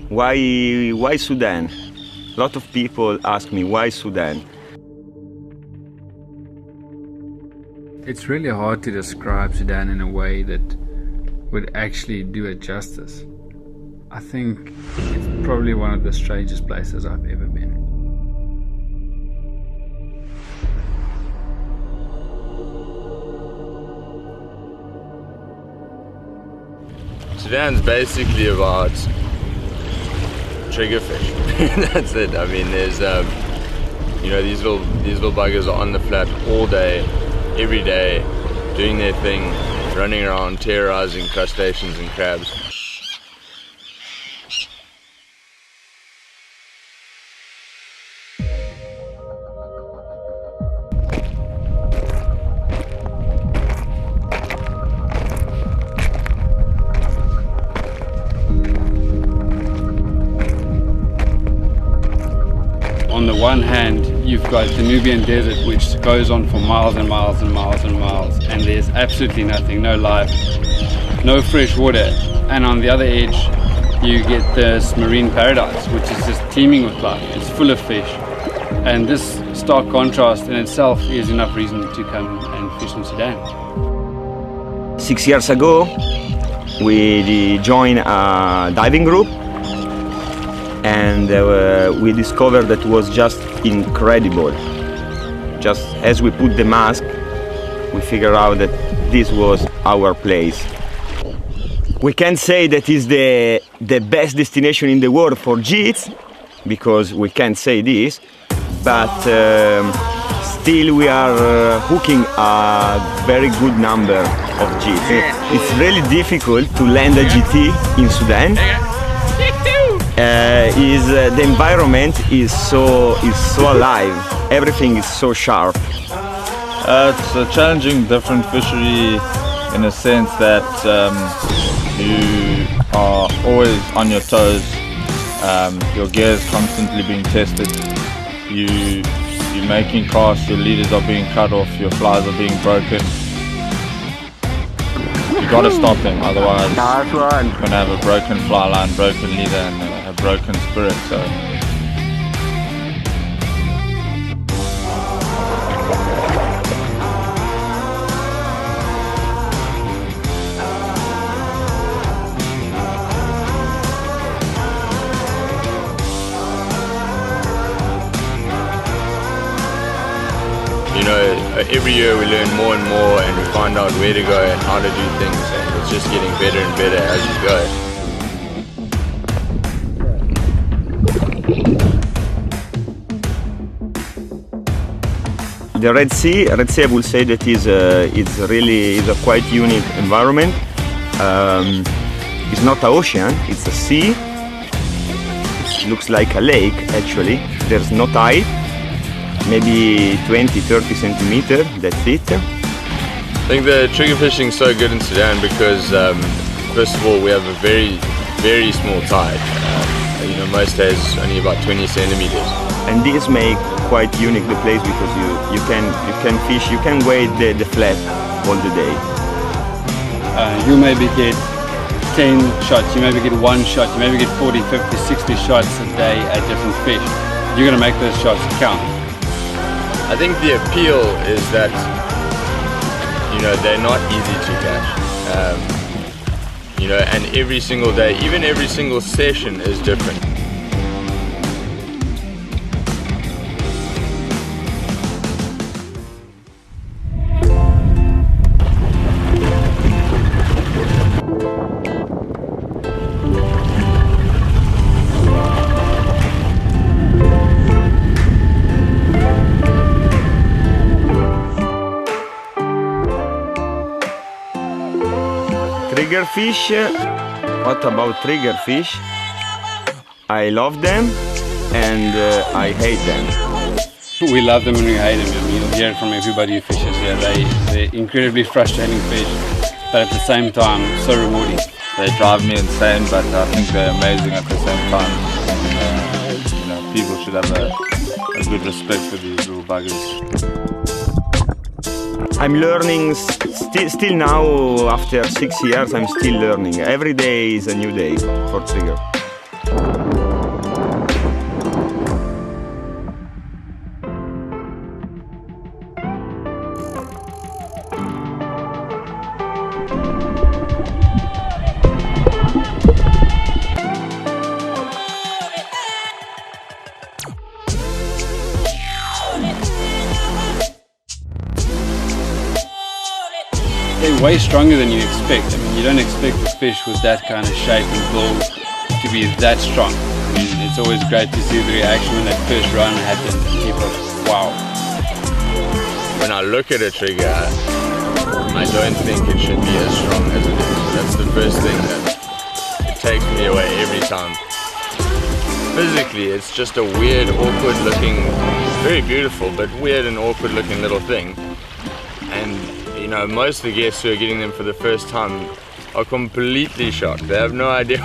Why Sudan? A lot of people ask me, why Sudan? It's really hard to describe Sudan in a way that would actually do it justice. I think it's probably one of the strangest places I've ever been. Sudan's basically about triggerfish. That's it. I mean, there's you know, these little buggers are on the flat all day, every day, doing their thing, running around terrorizing crustaceans and crabs. On the one hand, you've got the Nubian desert, which goes on for miles and miles and miles and miles, and there's absolutely nothing, no life, no fresh water. And on the other edge, you get this marine paradise, which is just teeming with life. It's full of fish. And this stark contrast in itself is enough reason to come and fish in Sudan. 6 years ago, we joined a diving group, and we discovered that it was just incredible. Just as we put the mask, we figured out that this was our place. We can't say that it's the best destination in the world for jeets, because we can't say this, but still we are hooking a very good number of jeets. It's really difficult to land a GT in Sudan. The environment is so alive. Everything is so sharp. It's a challenging, different fishery in a sense that you are always on your toes. Your gear is constantly being tested. You're making casts, your leaders are being cut off, your flies are being broken. You got to stop them, otherwise you're going to have a broken fly line, broken leader, and a broken spirit. So. You know, every year we learn more and more, and we find out where to go and how to do things, and it's just getting better and better as we go. The Red Sea, I would say that is a quite unique environment. It's not an ocean, it's a sea. It looks like a lake actually. There's no tide. Maybe 20-30 centimeters, that's it. I think the trigger fishing is so good in Sudan because first of all we have a very, very small tide. You know, most days only about 20 centimeters. And this makes quite unique the place because you can fish, you can wait the flat all the day. You maybe get 10 shots, you maybe get one shot, you maybe get 40, 50, 60 shots a day at different fish. You're going to make those shots count. I think the appeal is that, you know, they're not easy to catch. You know, and every single day, even every single session is different. Triggerfish, what about triggerfish? I love them and I hate them. We love them and we hate them. I mean, you'll hear it from everybody who fishes here. They're incredibly frustrating fish, but at the same time, so rewarding. They drive me insane, but I think they're amazing at the same time. You know, people should have a good respect for these little buggers. I'm learning still now, after 6 years, I'm still learning. Every day is a new day for trigger. They're way stronger than you expect. I mean, you don't expect a fish with that kind of shape and build to be that strong. I mean, it's always great to see the reaction when that first run happens and people, wow. When I look at a trigger, I don't think it should be as strong as it is. That's the first thing that it takes me away every time. Physically, it's just a weird, awkward looking, very beautiful, but weird and awkward looking little thing. And you know, most of the guests who are getting them for the first time are completely shocked. They have no idea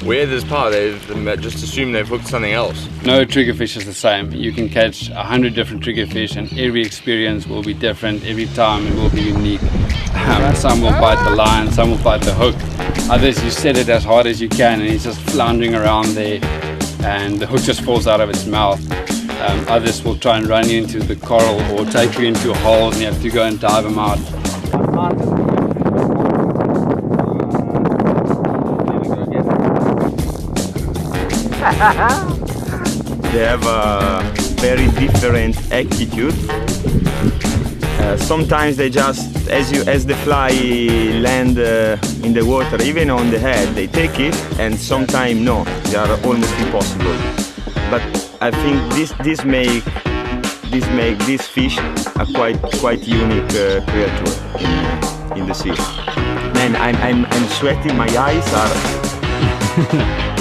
where there's power. They just assume they've hooked something else. No triggerfish is the same. You can catch 100 different triggerfish and every experience will be different. Every time it will be unique. Some will bite the line, some will bite the hook. Others, you set it as hard as you can and he's just floundering around there and the hook just falls out of its mouth. Others will try and run you into the coral or take you into holes and you have to go and dive them out. They have a very different attitude. Sometimes they just, as the fly land in the water, even on the head, they take it, and sometimes no, they are almost impossible. But I think this make this fish a quite unique creature in the sea. Man, I'm sweating. My eyes are.